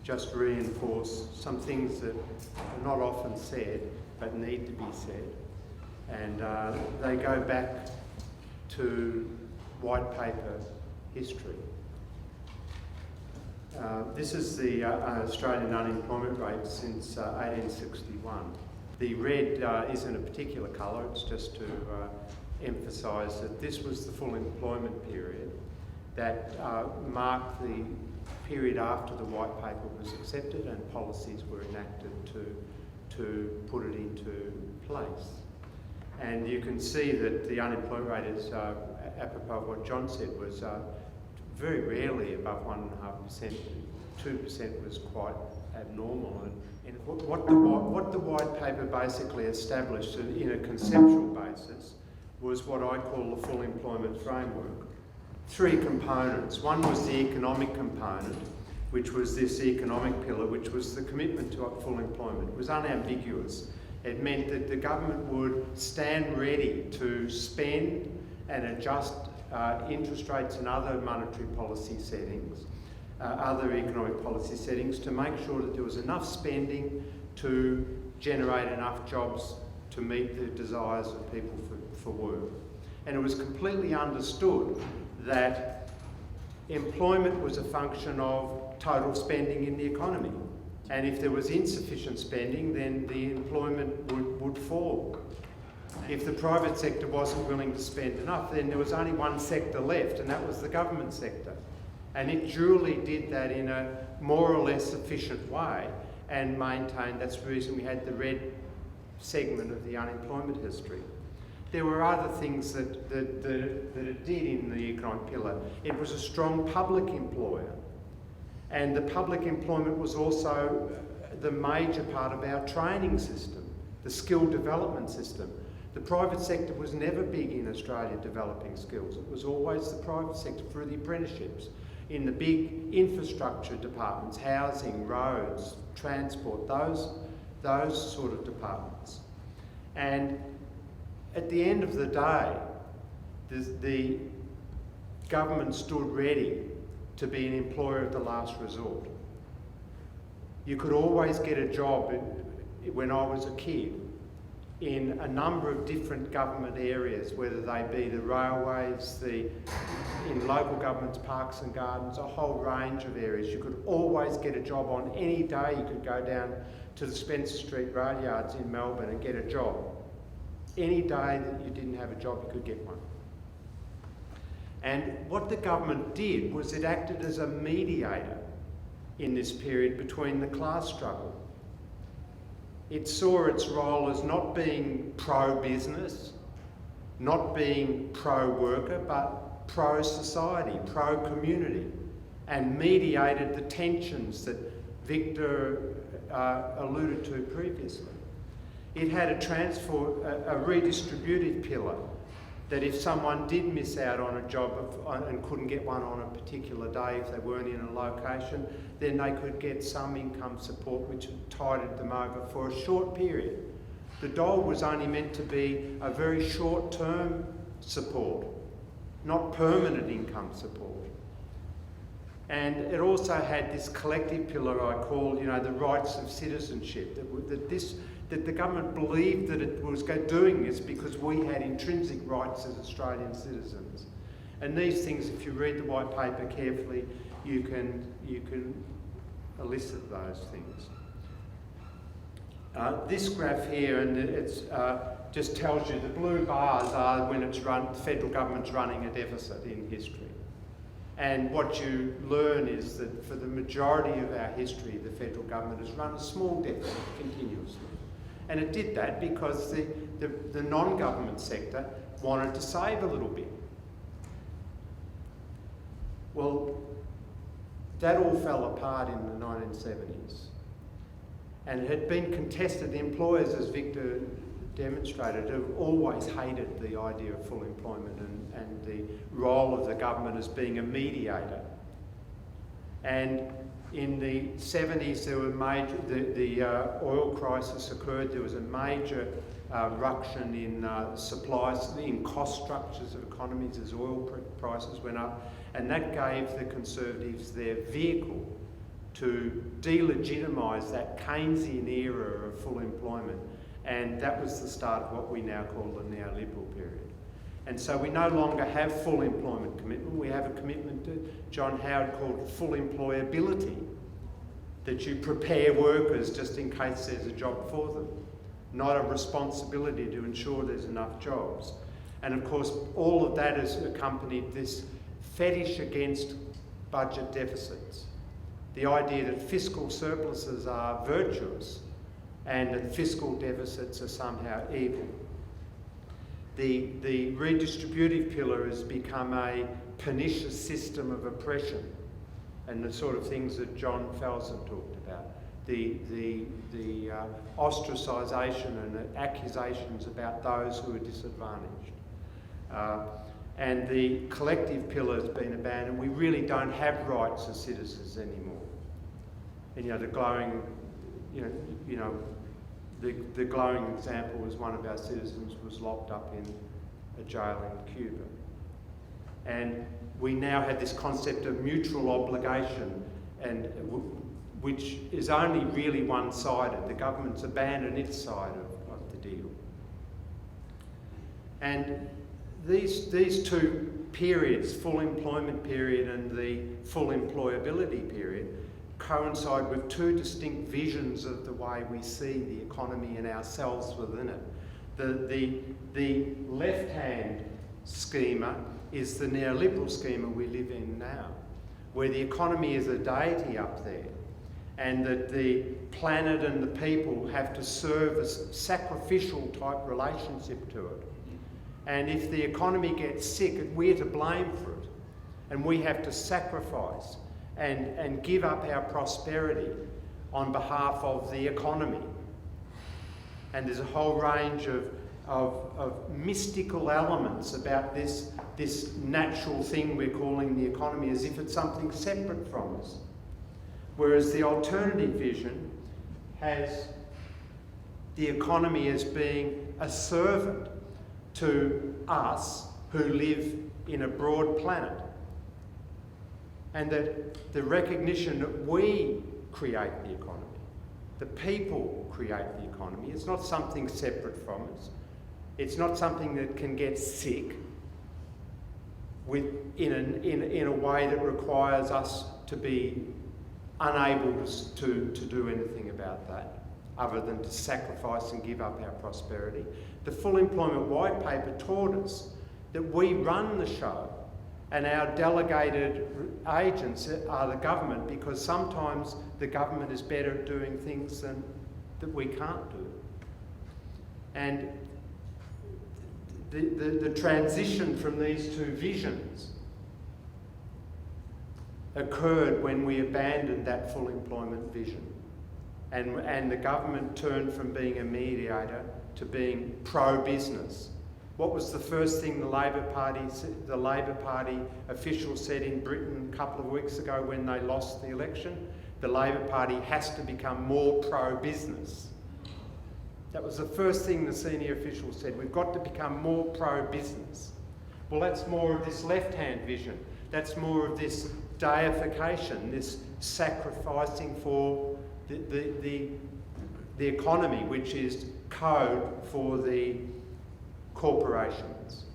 Just reinforce some things that are not often said but need to be said, and they go back to white paper history. This is the Australian unemployment rate since 1861. The red isn't a particular colour, it's just to emphasise that this was the full employment period that marked the period after the white paper was accepted and policies were enacted to put it into place. And you can see that the unemployment rate is, apropos of what John said, was very rarely above 1.5%. 2% was quite abnormal. And what the white paper basically established in a conceptual basis was what I call the full employment framework. Three components. One was the economic component, which was this economic pillar, which was the commitment to full employment. It was unambiguous. It meant that the government would stand ready to spend and adjust interest rates and other monetary policy settings, other economic policy settings, to make sure that there was enough spending to generate enough jobs to meet the desires of people for work. And it was completely understood that employment was a function of total spending in the economy. And if there was insufficient spending, then the employment would fall. If the private sector wasn't willing to spend enough, then there was only one sector left, and that was the government sector. And it duly did that in a more or less efficient way and maintained. That's the reason we had the red segment of the unemployment history. There were other things that it did in the economic pillar. It was a strong public employer, and the public employment was also the major part of our training system, the skill development system. The private sector was never big in Australia developing skills. It was always the private sector through the apprenticeships, in the big infrastructure departments, housing, roads, transport, those sort of departments. And at the end of the day, the government stood ready to be an employer of the last resort. You could always get a job when I was a kid in a number of different government areas, whether they be the railways, in local governments, parks and gardens, a whole range of areas. You could always get a job on any day. You could go down to the Spencer Street rail yards in Melbourne and get a job. Any day that you didn't have a job, you could get one. And what the government did was it acted as a mediator in this period between the class struggle. It saw its role as not being pro-business, not being pro-worker, but pro-society, pro-community, and mediated the tensions that Victor alluded to previously. It had a redistributive pillar, that if someone did miss out on a job and couldn't get one on a particular day if they weren't in a location, then they could get some income support which tided them over for a short period. The dole was only meant to be a very short-term support, not permanent income support. And it also had this collective pillar I call, the rights of citizenship, that the government believed that it was doing this because we had intrinsic rights as Australian citizens. And these things, if you read the white paper carefully, you can elicit those things. This graph here, and it's just tells you the blue bars are when the federal government's running a deficit in history. And what you learn is that for the majority of our history, the federal government has run a small deficit continuously. And it did that because the non-government sector wanted to save a little bit. Well, that all fell apart in the 1970s. And it had been contested. The employers, as Victor demonstrated, have always hated the idea of full employment and the role of the government as being a mediator. And in the 70s, there were the oil crisis occurred. There was a major ruction in supplies, in cost structures of economies as oil prices went up, and that gave the Conservatives their vehicle to delegitimise that Keynesian era of full employment, and that was the start of what we now call the neoliberal period. And so we no longer have full employment commitment, we have a commitment that John Howard called full employability, that you prepare workers just in case there's a job for them, not a responsibility to ensure there's enough jobs. And of course, all of that has accompanied this fetish against budget deficits. The idea that fiscal surpluses are virtuous and that fiscal deficits are somehow evil. The redistributive pillar has become a pernicious system of oppression, and the sort of things that John Falzon talked about. The ostracisation and the accusations about those who are disadvantaged. And the collective pillar has been abandoned. We really don't have rights as citizens anymore. And the glowing, the glowing example was one of our citizens was locked up in a jail in Cuba. And we now have this concept of mutual obligation, and which is only really one-sided. The government's abandoned its side of the deal. And these two periods, full employment period and the full employability period, coincide with two distinct visions of the way we see the economy and ourselves within it. The left-hand schema is the neoliberal schema we live in now, where the economy is a deity up there, and that the planet and the people have to serve as sacrificial type relationship to it. And if the economy gets sick, we're to blame for it, and we have to sacrifice and give up our prosperity on behalf of the economy. And there's a whole range of mystical elements about this natural thing we're calling the economy, as if it's something separate from us. Whereas the alternative vision has the economy as being a servant to us who live in a broad planet. And that the recognition that we create the economy, the people create the economy. It's not something separate from us. It's not something that can get sick in a way that requires us to be unable to do anything about that, other than to sacrifice and give up our prosperity. The Full Employment White Paper taught us that we run the show, and our delegated agents are the government, because sometimes the government is better at doing things that we can't do. And the transition from these two visions occurred when we abandoned that full employment vision. And the government turned from being a mediator to being pro-business. What was the first thing the Labor Party officials said in Britain a couple of weeks ago when they lost the election? The Labor Party has to become more pro-business. That was the first thing the senior officials said. We've got to become more pro-business. Well, that's more of this left-hand vision. That's more of this deification, this sacrificing for the economy, which is code for the corporations.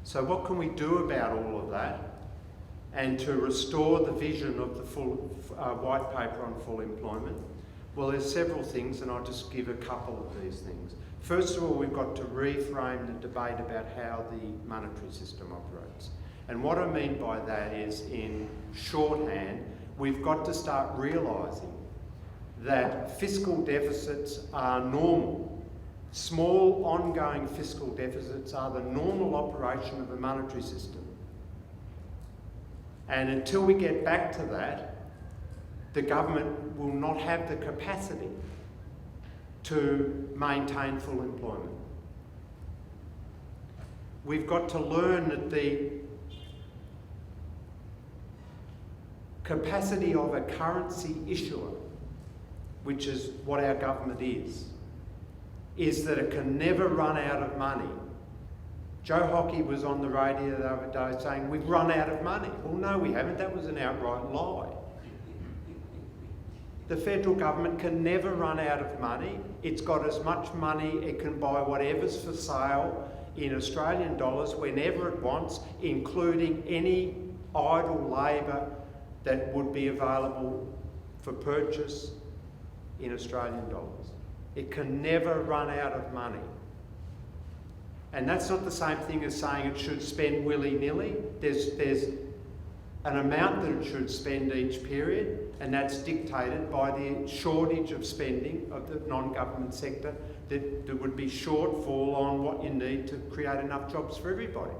So what can we do about all of that and to restore the vision of the full white paper on full employment? Well, there's several things, and I'll just give a couple of these things. First of all, we've got to reframe the debate about how the monetary system operates. And what I mean by that is, in shorthand, we've got to start realising that fiscal deficits are normal. Small, ongoing fiscal deficits are the normal operation of a monetary system. And until we get back to that, the government will not have the capacity to maintain full employment. We've got to learn that the capacity of a currency issuer, which is what our government is that it can never run out of money. Joe Hockey was on the radio the other day saying, we've run out of money. Well, no, we haven't. That was an outright lie. The federal government can never run out of money. It's got as much money, it can buy whatever's for sale in Australian dollars whenever it wants, including any idle labour that would be available for purchase in Australian dollars. It can never run out of money. And that's not the same thing as saying it should spend willy-nilly. There's an amount that it should spend each period, and that's dictated by the shortage of spending of the non-government sector that would be shortfall on what you need to create enough jobs for everybody.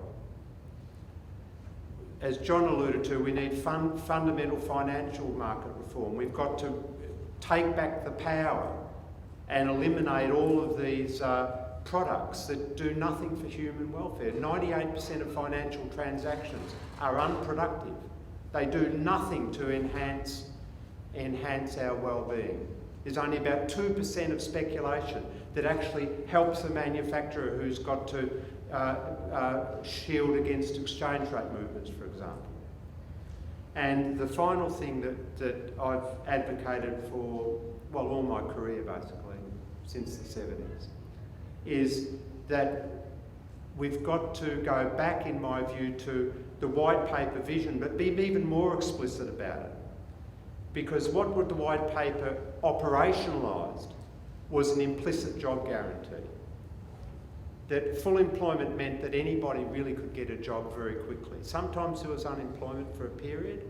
As John alluded to, we need fundamental financial market reform. We've got to take back the power and eliminate all of these products that do nothing for human welfare. 98% of financial transactions are unproductive. They do nothing to enhance our well-being. There's only about 2% of speculation that actually helps the manufacturer who's got to shield against exchange rate movements, for example. And the final thing that I've advocated for, well, all my career basically, since the 70s, is that we've got to go back, in my view, to the white paper vision, but be even more explicit about it. Because what would the white paper operationalised was an implicit job guarantee. That full employment meant that anybody really could get a job very quickly. Sometimes there was unemployment for a period,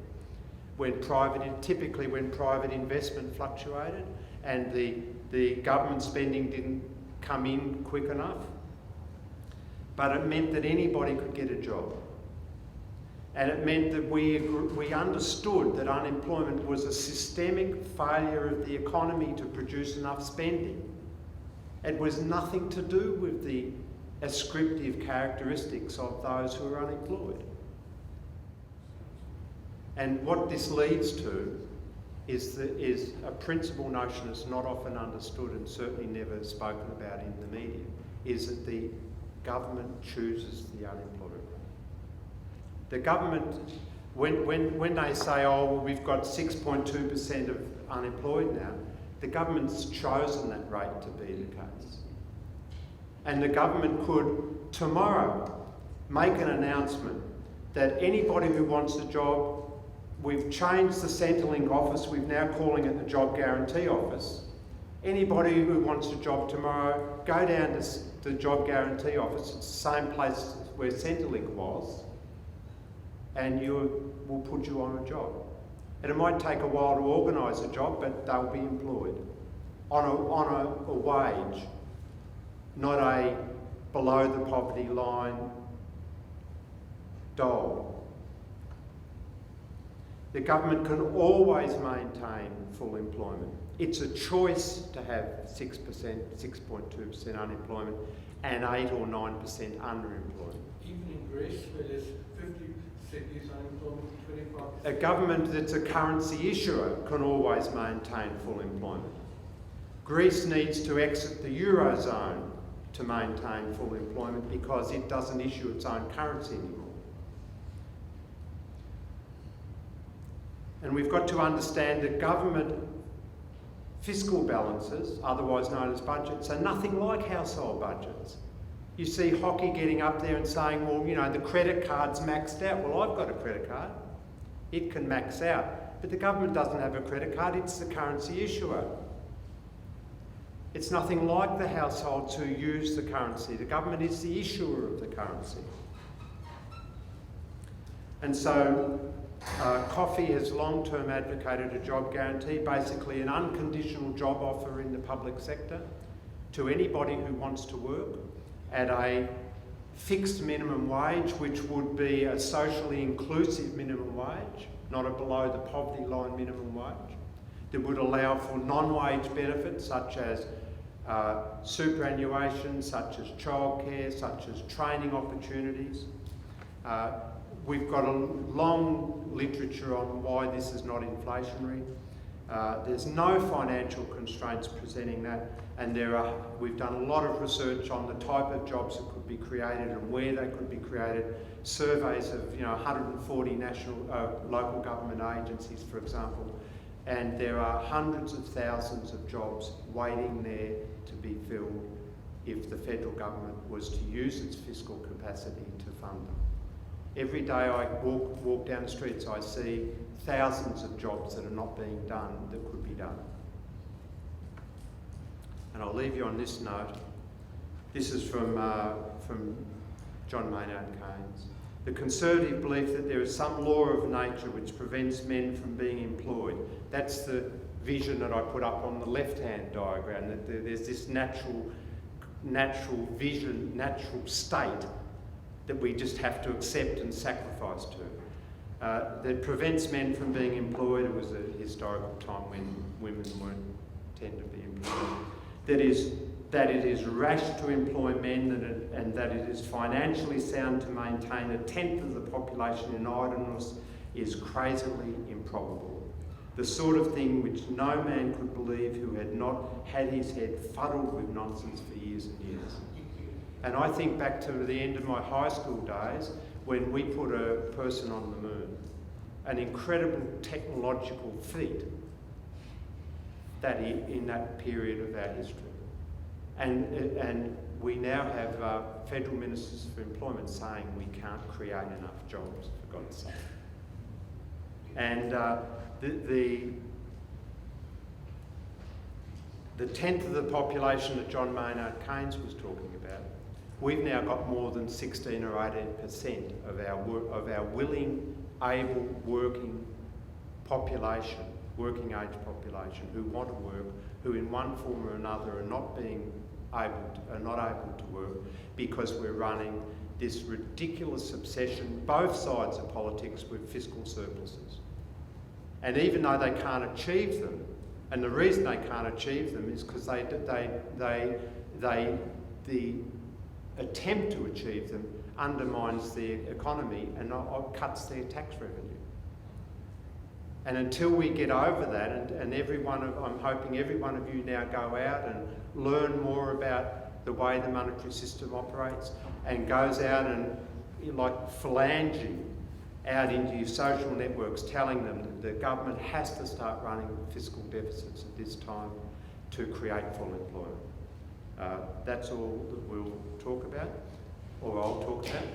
typically when private investment fluctuated and the government spending didn't come in quick enough. But it meant that anybody could get a job. And it meant that we understood that unemployment was a systemic failure of the economy to produce enough spending. It was nothing to do with the ascriptive characteristics of those who are unemployed. And what this leads to is a principal notion that's not often understood and certainly never spoken about in the media, is that the government chooses the unemployment rate. The government, when they say, oh, well, we've got 6.2% of unemployed now, the government's chosen that rate to be the case. And the government could tomorrow make an announcement that anybody who wants a job, we've changed the Centrelink office, we're now calling it the Job Guarantee Office. Anybody who wants a job tomorrow, go down to the Job Guarantee Office, it's the same place where Centrelink was, and we'll put you on a job. And it might take a while to organise a job, but they'll be employed on a wage, not a below the poverty line dole. The government can always maintain full employment. It's a choice to have 6%, 6.2% unemployment and 8 or 9% underemployment. Even in Greece, where there's 50% is unemployment, 25%. A government that's a currency issuer can always maintain full employment. Greece needs to exit the Eurozone to maintain full employment because it doesn't issue its own currency anymore. And we've got to understand that government fiscal balances, otherwise known as budgets, are nothing like household budgets. You see Hockey getting up there and saying, well, you know, the credit card's maxed out. Well, I've got a credit card. It can max out. But the government doesn't have a credit card, it's the currency issuer. It's nothing like the households who use the currency. The government is the issuer of the currency. And so Coffee has long-term advocated a job guarantee, basically an unconditional job offer in the public sector to anybody who wants to work at a fixed minimum wage, which would be a socially inclusive minimum wage, not a below the poverty line minimum wage, that would allow for non-wage benefits such as superannuation, such as childcare, such as training opportunities. We've got a long literature on why this is not inflationary. There's no financial constraints presenting that, and we've done a lot of research on the type of jobs that could be created and where they could be created. Surveys of 140 local government agencies, for example, and there are hundreds of thousands of jobs waiting there to be filled if the federal government was to use its fiscal capacity to fund them. Every day I walk down the streets, I see thousands of jobs that are not being done that could be done. And I'll leave you on this note. This is from John Maynard Keynes. The conservative belief that there is some law of nature which prevents men from being employed. That's the vision that I put up on the left-hand diagram, that there's this natural vision, natural state that we just have to accept and sacrifice to. That prevents men from being employed. It was a historical time when women weren't tend to be employed. That it is rash to employ men and that it is financially sound to maintain a tenth of the population in idleness is crazily improbable. The sort of thing which no man could believe who had not had his head fuddled with nonsense for years and years. And I think back to the end of my high school days when we put a person on the moon, an incredible technological feat in that period of our history. And we now have federal ministers for employment saying we can't create enough jobs, for God's sake. And the tenth of the population that John Maynard Keynes was talking about, we've now got more than 16 or 18% of our willing, able, working population, working age population, who want to work, who in one form or another are not able to work because we're running this ridiculous obsession, both sides of politics, with fiscal surpluses. And even though they can't achieve them, and the reason they can't achieve them is because the attempt to achieve them undermines their economy and cuts their tax revenue. And until we get over that, and I'm hoping every one of you now go out and learn more about the way the monetary system operates, and goes out and, like phalanging out into your social networks, telling them that the government has to start running fiscal deficits at this time to create full employment. That's all that we'll talk about, or I'll talk about.